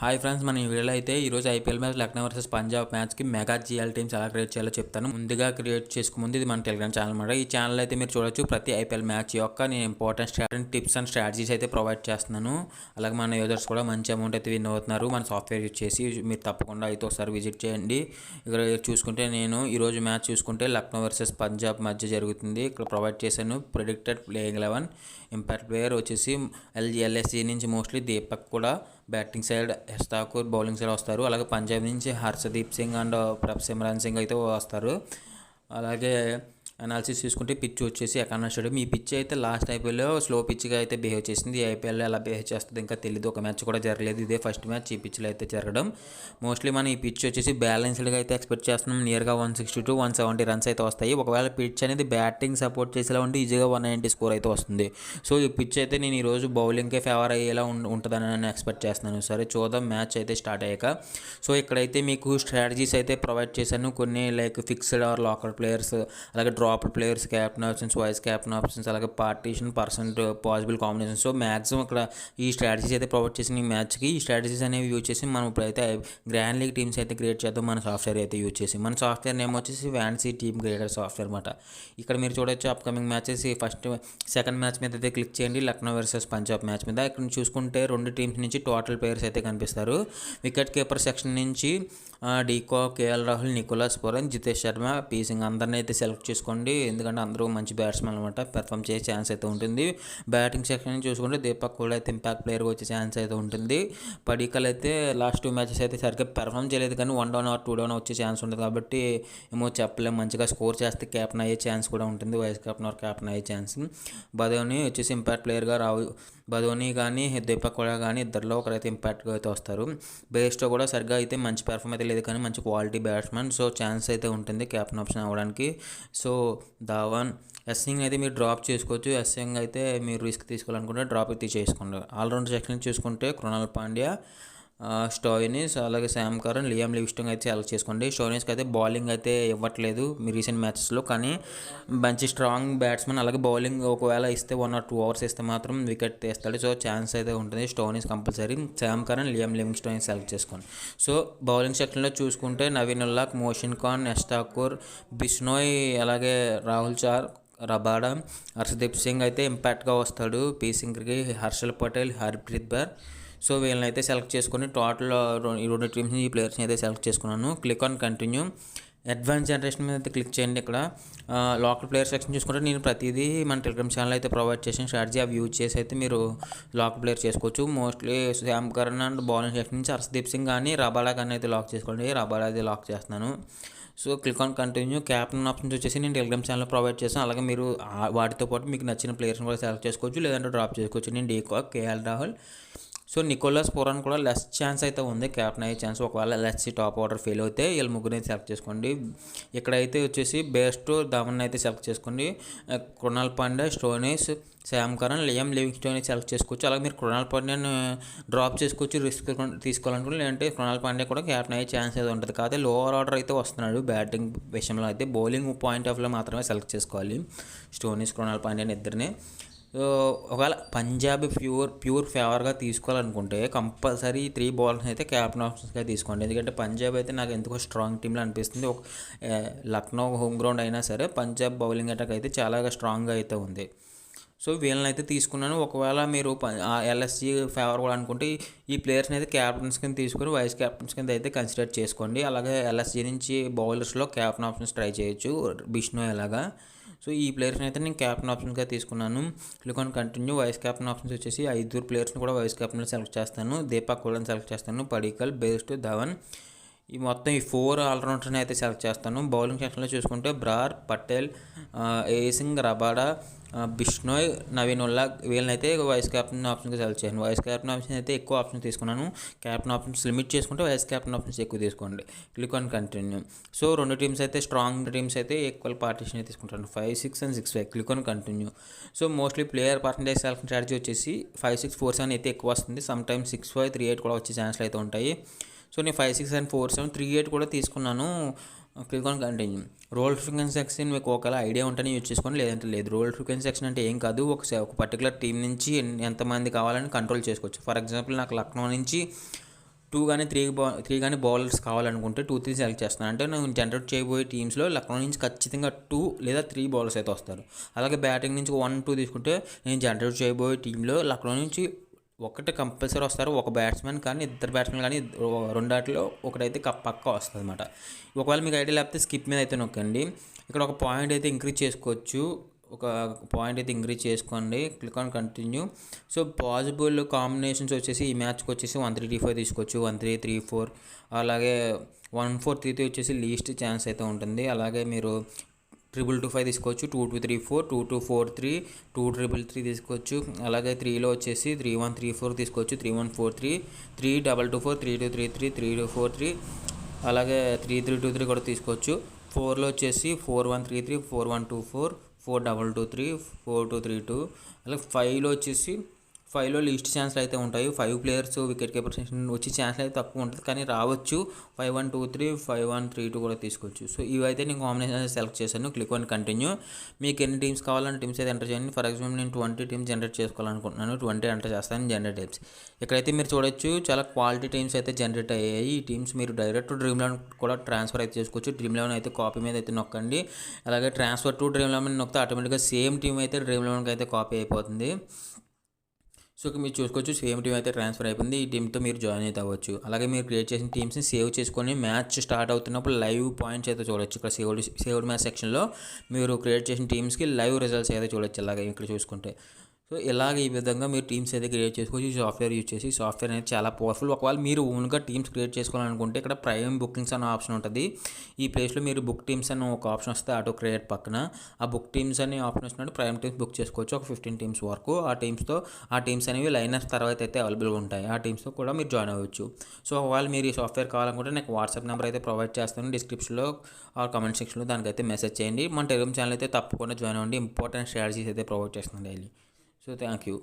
Hi friends, మన ఈ వీడియోలో అయితే ఈరోజు IPL match Lucknow versus Punjab మ్యాచ్కి మెగా జీఎల్ టీమ్స్ ఎలా క్రియేట్ చేయాలో చెప్తాను. ముందుగా క్రియేట్ చేసుకుముందు ఇది మన టెలిగ్రామ్ ఛానల్ అన్నమాట. ఈ ఛానల్ అయితే మీరు చూడొచ్చు, ప్రతి ఐపీఎల్ మ్యాచ్ యొక్క నేను ఇంపార్టెంట్ టిప్స్ అండ్ స్ట్రాటజీస్ అయితే ప్రొవైడ్ చేస్తున్నాను. అలాగే మన యూజర్స్ కూడా మంచి అమౌంట్ అయితే విన్ అవుతున్నారు మన సాఫ్ట్వేర్ యూజ్ చేసి. మీరు తప్పకుండా అయితే ఒకసారి విజిట్ చేయండి. ఇక్కడ చూసుకుంటే నేను ఈరోజు మ్యాచ్ చూసుకుంటే లక్నో వర్సెస్ పంజాబ్ మధ్య జరుగుతుంది. ఇక్కడ ప్రొవైడ్ చేశాను ప్రెడిక్టెడ్ ప్లేయింగ్ 11. ఇంపాక్ట్ ప్లేయర్ వచ్చేసి ఎల్ఎస్జీ నుంచి మోస్ట్లీ దీపక్ కూడా batting side, Yash Thakur bowling side వస్తారు. అలాగే పంజాబ్ నుంచి హర్షదీప్ సింగ్ అండ్ సిమ్రాన్ సింగ్ అయితే వస్తారు. అలాగే అనాలిసిస్ చూసుకుంటే పిచ్ వచ్చేసి ఎకానా స్టేడియం. ఈ పిచ్ అయితే లాస్ట్ ఐపీఎల్లో స్లో పిచ్గా అయితే బిహేవ్ చేసింది. ఈ ఐపీఎల్లో ఎలా బిహేవ్ చేస్తుంది ఇంకా తెలియదు. ఒక మ్యాచ్ కూడా జరగలేదు, ఇదే ఫస్ట్ మ్యాచ్ ఈ పిచ్లో అయితే జరగడం. మోస్ట్లీ మనం ఈ పిచ్ వచ్చేసి బ్యాలెన్స్డ్గా అయితే ఎక్స్పెక్ట్ చేస్తున్నాం. నియర్గా 160 to 170 రన్స్ అయితే వస్తాయి. ఒకవేళ పిచ్ అనేది బ్యాటింగ్ సపోర్ట్ చేసేలా ఉంటే ఈజీగా 190 స్కోర్ అయితే వస్తుంది. సో ఈ పిచ్ అయితే నేను ఈరోజు బౌలింగ్కే ఫేవర్ అయ్యేలా ఉంటుందని నేను ఎక్స్పెక్ట్ చేస్తున్నాను. సరే చూద్దాం మ్యాచ్ అయితే స్టార్ట్ అయ్యాక. సో ఇక్కడైతే మీకు స్ట్రాటజీస్ అయితే ప్రొవైడ్ చేశాను కొన్ని, like fixed or locker players, అలాగే dropped players, captain options, vice captain options, అలాగే partition percent possible combination. So maximum ఇక్కడ ఈ స్ట్రాటజీస్ అయితే ప్రొవైడ్ చేసిన ఈ మ్యాచ్కి. ఈ స్ట్రాటజీస్ అనేవి యూజ్ చేసి మనం ఇప్పుడైతే గ్రాండ్ లీగ్ టీమ్స్ అయితే క్రియేట్ చేద్దాం మన సాఫ్ట్వేర్ అయితే యూజ్ చేసి. మన సాఫ్ట్వేర్ నేమ్ వచ్చేసి ఫ్యాన్సీ టీమ్ క్రియేటర్ సాఫ్ట్వేర్ అనమాట. ఇక్కడ మీరు చూడొచ్చు అప్కమింగ్ మ్యాచెస్. సెకండ్ మ్యాచ్ మీద అయితే క్లిక్ చేయండి, లక్నో వర్సెస్ పంజాబ్ మ్యాచ్ మీద. ఇక్కడ చూసుకుంటే రెండు టీమ్స్ నుంచి టోటల్ ప్లేయర్స్ అయితే కనిపిస్తారు. వికెట్ కీపర్ సెక్షన్ నుంచి de Kock, KL Rahul, Nicholas Pooran, Jitesh Sharma, P Singh అందరినీ అయితే సెలెక్ట్ చేసుకోండి. ఎందుకంటే అందరూ మంచి బ్యాట్స్మెన్ అనమాట, పెర్ఫామ్ చేసే ఛాన్స్ అయితే ఉంటుంది. బ్యాటింగ్ సెక్షన్ నుంచి చూసుకుంటే దీపక్ కూడా అయితే ఇంపాక్ట్ ప్లేయర్గా వచ్చే ఛాన్స్ అయితే ఉంటుంది. పడికల్ అయితే లాస్ట్ 2 మ్యాచెస్ అయితే సరిగ్గా పెర్ఫామ్ చేయలేదు, కానీ 1 down ఆర్ 2 down వచ్చే ఛాన్స్ ఉంటుంది. కాబట్టి ఏమో చెప్పలేము, మంచిగా స్కోర్ చేస్తే క్యాప్టెన్ అయ్యే ఛాన్స్ కూడా ఉంటుంది, వైస్ క్యాప్టెన్ ఆర్ క్యాప్టెన్ అయ్యే ఛాన్స్. బదోని వచ్చేసి ఇంపాక్ట్ ప్లేయర్గా బదోని కానీ దీపక్ కూడా కానీ ఇద్దరిలో ఒకరైతే ఇంపాక్ట్గా అయితే వస్తారు. బేస్తో కూడా సరిగ్గా అయితే మంచి పెర్ఫామ్ అయితే లేదు, కానీ మంచి క్వాలిటీ బ్యాట్స్మెన్. సో ఛాన్స్ అయితే ఉంటుంది క్యాప్టెన్ ఆప్షన్ అవ్వడానికి. సో ధావన్, సింగ్ అయితే మీరు డ్రాప్ చేసుకోవచ్చు. సింగ్ అయితే మీరు రిస్క్ తీసుకోవాలనుకుంటే డ్రాప్ అయితే చేసుకోండి. ఆల్రౌండ్ సెక్షన్ చూసుకుంటే కృణాల్ పాండ్యా, స్టోయినిస్, అలాగే శామ్ కరన్, లియామ్ లివింగ్స్టన్ అయితే సెలెక్ట్ చేసుకోండి. స్టోయినిస్కి అయితే బౌలింగ్ అయితే ఇవ్వట్లేదు మీ రీసెంట్ మ్యాచెస్లో, కానీ మంచి స్ట్రాంగ్ బ్యాట్స్మెన్. అలాగే బౌలింగ్ ఒకవేళ ఇస్తే 1 or 2 hours ఇస్తే మాత్రం వికెట్ తీస్తాడు. సో ఛాన్స్ అయితే ఉంటుంది. Stoinis compulsory. Sam Curran, Liam Livingstone select చేసుకోండి. సో బౌలింగ్ సెక్షన్లో చూసుకుంటే నవీన్ ఉల్లాక్, మోషన్ ఖాన్, యష్ ఠాకూర్, బిష్నోయ్, అలాగే రాహుల్ చార్, రబాడా, హర్షదీప్ సింగ్ అయితే ఇంపాక్ట్గా వస్తాడు. పీ సింగ్కి హర్షల్ పటేల్, హర్ప్రీత్ బర్. సో వీళ్ళని అయితే సెలెక్ట్ చేసుకొని టోటల్ ఈ రెండు టీమ్స్ ఈ ప్లేయర్స్ని అయితే సెలెక్ట్ చేసుకున్నాను. Click on continue. Advance generation మీద అయితే క్లిక్ చేయండి. ఇక్కడ లోకల్ ప్లేయర్ సెక్షన్ చూసుకుంటే నేను ప్రతిదీ మన టెలిగ్రామ్ ఛానల్ అయితే ప్రొవైడ్ చేసిన స్ట్రాటజీ అవి యూజ్ చేసి అయితే మీరు లోకల్ ప్లేయర్ చేసుకోవచ్చు. Mostly Sam Curran and bowling section నుంచి హర్షదీప్ సింగ్ కానీ రబాడా కానీ అయితే లాక్ చేసుకోండి. రబాడా అయితే లాక్ చేస్తున్నాను. So click on continue. Captain options వచ్చేసి నేను టెలిగ్రామ్ ఛానల్లో ప్రొవైడ్ చేస్తాను. అలాగే మీరు వాటితో పాటు మీకు నచ్చిన ప్లేయర్స్ని కూడా సెలెక్ట్ చేసుకోవచ్చు, లేదంటే డ్రాప్ చేసుకోవచ్చు. నేను de Kock, KL Rahul, so Nicholas Pooran కూడా లెస్ ఛాన్స్ అయితే ఉంది క్యాప్టెన్ అయ్యే ఛాన్స్. ఒకవేళ ఎల్ఎస్సీ టాప్ ఆర్డర్ ఫెయిల్ అయితే వీళ్ళు ముగ్గురిని సెలెక్ట్ చేసుకోండి. ఇక్కడైతే వచ్చేసి బెస్ట్ ధవన్ అయితే సెలెక్ట్ చేసుకోండి. Krunal Pandya, Stoinis, Sam Curran, Liam Livingstone select చేసుకోవచ్చు. అలాగే మీరు కృణాల్ పాండ్యాని డ్రాప్ చేసుకోవచ్చు రిస్క్ తీసుకోవాలనుకుంటే, లేదంటే కృణాల్ పాండ్యా కూడా క్యాప్టెన్ అయ్యే ఛాన్స్ అయితే ఉంటుంది. కాకపోతే లోవర్ ఆర్డర్ అయితే వస్తున్నాడు బ్యాటింగ్ విషయంలో. అయితే బౌలింగ్ పాయింట్ ఆఫ్ వ్యూలో మాత్రమే సెలెక్ట్ చేసుకోవాలి స్టోయినిస్, కృణాల్ పాండ్యాని ఇద్దరిని. సో ఒకవేళ పంజాబ్ ప్యూర్ ఫేవర్గా తీసుకోవాలనుకుంటే కంపల్సరీ 3 bowlers అయితే క్యాప్టెన్ ఆప్షన్స్గా తీసుకోండి. ఎందుకంటే పంజాబ్ అయితే నాకు ఎందుకో స్ట్రాంగ్ టీంలో అనిపిస్తుంది. లక్నో హోమ్ గ్రౌండ్ అయినా సరే పంజాబ్ బౌలింగ్ అటాక్ అయితే చాలా స్ట్రాంగ్గా అయితే ఉంది. సో వీళ్ళని అయితే తీసుకున్నాను. ఒకవేళ మీరు ఎల్ఎస్జీ ఫేవర్ కూడా అనుకుంటే ఈ ప్లేయర్స్ని అయితే క్యాప్టెన్స్ కింద తీసుకుని వైస్ క్యాప్టెన్స్ కింద అయితే కన్సిడర్ చేసుకోండి. అలాగే ఎల్ఎస్జీ నుంచి బౌలర్స్లో క్యాప్టెన్ ఆప్షన్స్ ట్రై చేయొచ్చు, బిష్నోయ్ అలాగా. సో ఈ ప్లేయర్స్ని అయితే నేను క్యాప్టెన్ ఆప్షన్గా తీసుకున్నాను. Click on continue. Vice captain options వచ్చేసి 5 ప్లేయర్స్ని కూడా వైస్ క్యాప్టెన్లో సెలెక్ట్ చేస్తాను. దీపక్ కూడా సెలెక్ట్ చేస్తాను, పడికల్, బేస్ట్, ధవన్, ఈ మొత్తం ఈ 4 ఆల్రౌండర్స్ని అయితే సెలెక్ట్ చేస్తాను. బౌలింగ్ సెక్షన్లో చూసుకుంటే బ్రార్, పటేల్, సింగ్, రబాడా, బిష్నోయ్, నవీన్ ఉల్లాక్ వీళ్ళని అయితే వైస్ క్యాప్టెన్ ఆప్షన్గా సెలెక్ట్ చేయండి. వైస్ క్యాప్టెన్ ఆప్షన్ అయితే ఎక్కువ ఆప్షన్ తీసుకున్నాను. క్యాప్టెన్ ఆప్షన్స్ లిమిట్ చేసుకుంటే వైస్ క్యాప్టెన్ ఆప్షన్స్ ఎక్కువ తీసుకోండి. Click on continue. సో రెండు టీమ్స్ అయితే స్ట్రాంగ్ టీమ్స్ అయితే ఈక్వల్ పార్టీషన్ అయితే తీసుకుంటాను. 5, 6 and 6, 5. Click on continue. So mostly player percentage selection strategy వచ్చేసి 5, 6, 4, 7 అయితే ఎక్కువ వస్తుంది. సమ్ టైమ్స్ 6, 5, 3, 8 కూడా వచ్చే ఛాన్స్లు అయితే ఉంటాయి. సో నేను 5, 6 and 4, 7, 3, 8 కూడా తీసుకున్నాను. Click on continue. Role frequency section మీకు ఒకవేళ ఐడియా ఉంటేనే యూజ్ చేసుకోండి, లేదంటే లేదు. రోల్ ఫ్రీక్వెన్సీ సెక్షన్ అంటే ఏం కాదు, ఒక పర్టికులర్ టీం నుంచి ఎంతమంది కావాలని కంట్రోల్ చేసుకోవచ్చు. ఫర్ ఎగ్జాంపుల్ నాకు లక్నో నుంచి త్రీ కానీ బౌలర్స్ కావాలనుకుంటే 2-3 సెలెక్ట్ చేస్తాను. అంటే నేను జనరేట్ చేయబోయే టీమ్స్లో లక్నో నుంచి ఖచ్చితంగా 2 లేదా 3 బౌలర్స్ అయితే వస్తారు. అలాగే బ్యాటింగ్ నుంచి 1-2 తీసుకుంటే నేను జనరేట్ చేయబోయే టీంలో లక్నో నుంచి ఒకటి కంపల్సరీ వస్తారు, ఒక బ్యాట్స్మెన్ కానీ ఇద్దరు బ్యాట్స్మెన్ కానీ రెండాటిలో ఒకటైతే పక్కా వస్తుంది అనమాట. ఒకవేళ మీకు ఐడియా లేకపోతే స్కిప్ మీద అయితే నొక్కండి. ఇక్కడ ఒక పాయింట్ అయితే ఇంక్రీజ్ చేసుకోవచ్చు, ఒక పాయింట్ అయితే ఇంక్రీజ్ చేసుకోండి. Click on continue. So possible combinations వచ్చేసి ఈ మ్యాచ్కి వచ్చేసి 1-3-5 తీసుకోవచ్చు, 1-3-3-4, అలాగే 1-4-3 వచ్చేసి లీస్ట్ ఛాన్స్ అయితే ఉంటుంది. అలాగే మీరు 2-2-5 తీసుకోవచ్చు, 2-2-3-4, 2-2-4-3, 2-3-3 తీసుకోవచ్చు. అలాగే 3లో వచ్చేసి 3-1-3-4 తీసుకోవచ్చు, 3-1-4-3, 3-2-2-4, 3-2-3-3, 3-2-4-3, అలాగే 3-3-2-3 కూడా తీసుకోవచ్చు. 4లో వచ్చేసి 4-1-3-3, 4-1-2-4, 4-2-2-3, 4-2-3-2, అలాగే 5లో వచ్చేసి 5లో లీస్ట్ ఛాన్స్లు అయితే ఉంటాయి. 5 ప్లేయర్స్ వికెట్ కీపర్ వచ్చి ఛాన్స్లు అయితే తక్కువ ఉంటుంది, కానీ రావచ్చు. 5-1-2-3, 5-1-3-2 కూడా తీసుకోవచ్చు. సో ఇవైతే నేను కాంబినేషన్ సెలెక్ట్ చేశాను. Click on continue. మీకు ఎన్ని టీమ్స్ కావాలంటే టీమ్స్ అయితే ఎంటర్ చేయండి. ఫర్ ఎగ్జాంపుల్ నేను 20 టీమ్స్ జనరేట్ చేసుకోవాలనుకుంటున్నాను, 20 ఎంటర్ చేస్తాను. జనరేట్ టీమ్స్ ఇక్కడైతే మీరు చూడొచ్చు, చాలా క్వాలిటీ టీమ్స్ అయితే జనరేట్ అయ్యాయి. ఈ టీమ్స్ మీరు డైరెక్ట్ డ్రీమ్11 కూడా ట్రాన్స్ఫర్ అయితే చేసుకోవచ్చు. డ్రీమ్11 అయితే కాపీ మీద అయితే నొక్కండి. అలాగే ట్రాన్స్ఫర్ టు డ్రీమ్11 నొక్కితే ఆటోమేటిక్గా సేమ్ టీమ్ అయితే డ్రీమ్11కి అయితే కాపీ అయిపోతుంది. సో మీరు చూసుకోవచ్చు, సేమ్ టీం అయితే ట్రాన్స్ఫర్ అయిపోయింది. ఈ టీంతో మీరు జాయిన్ అయితే అవ్వచ్చు. అలాగే మీరు క్రియేట్ చేసిన టీమ్స్ని సేవ్ చేసుకొని మ్యాచ్ స్టార్ట్ అవుతున్నప్పుడు లైవ్ పాయింట్స్ అయితే చూడొచ్చు. ఇక్కడ సేవ్డ్ మ్యాచ్ సెక్షన్లో మీరు క్రియేట్ చేసిన టీమ్స్కి లైవ్ రిజల్ట్స్ అయితే చూడొచ్చు. అలాగే ఇక్కడ చూసుకుంటే సో ఇలాగ ఈ విధంగా మీరు టీమ్స్ అయితే క్రియేట్ చేసుకోవచ్చు. ఈ సాఫ్ట్వేర్ యూజ్ చేసి, సాఫ్ట్వేర్ అనేది చాలా పవర్ఫుల్. ఒకవేళ మీరు ఓన్గా టీమ్స్ క్రియేట్ చేసుకోవాలనుకుంటే ఇక్కడ ప్రైమ్ బుకింగ్స్ అనే ఆప్షన్ ఉంటుంది. ఈ ప్లేస్లో మీరు బుక్ టీమ్స్ అని ఒక ఆప్షన్ వస్తే ఆటో క్రియేట్ పక్కన ఆ బుక్ టీమ్స్ అనే ఆప్షన్ వస్తున్నట్టు ప్రైమ్ టీమ్స్ బుక్ చేసుకోవచ్చు. ఒక 15 టీమ్స్ వరకు ఆ టీమ్స్ అనేవి లైనర్స్ తర్వాత అయితే అవైలబుల్గా ఉంటాయి. ఆ టీమ్స్తో కూడా మీరు జాయిన్ అవ్వచ్చు. సో ఒకవేళ మీరు ఈ సాఫ్ట్వేర్ కావాలనుకుంటే నాకు వాట్సాప్ నెంబర్ అయితే ప్రొవైడ్ చేస్తాను డిస్క్రిప్షన్లో ఆర్ కామెంట్ సెక్షన్లో, దానికైతే మెసేజ్ చేయండి. మన టెలిగ్రామ్ ఛానల్ అయితే తప్పకుండా జాయిన్ అవ్వండి. ఇంపార్టెంట్ స్ట్రాటజీస్ అయితే ప్రొవైడ్ చేస్తున్నాను డైలీ. So thank you.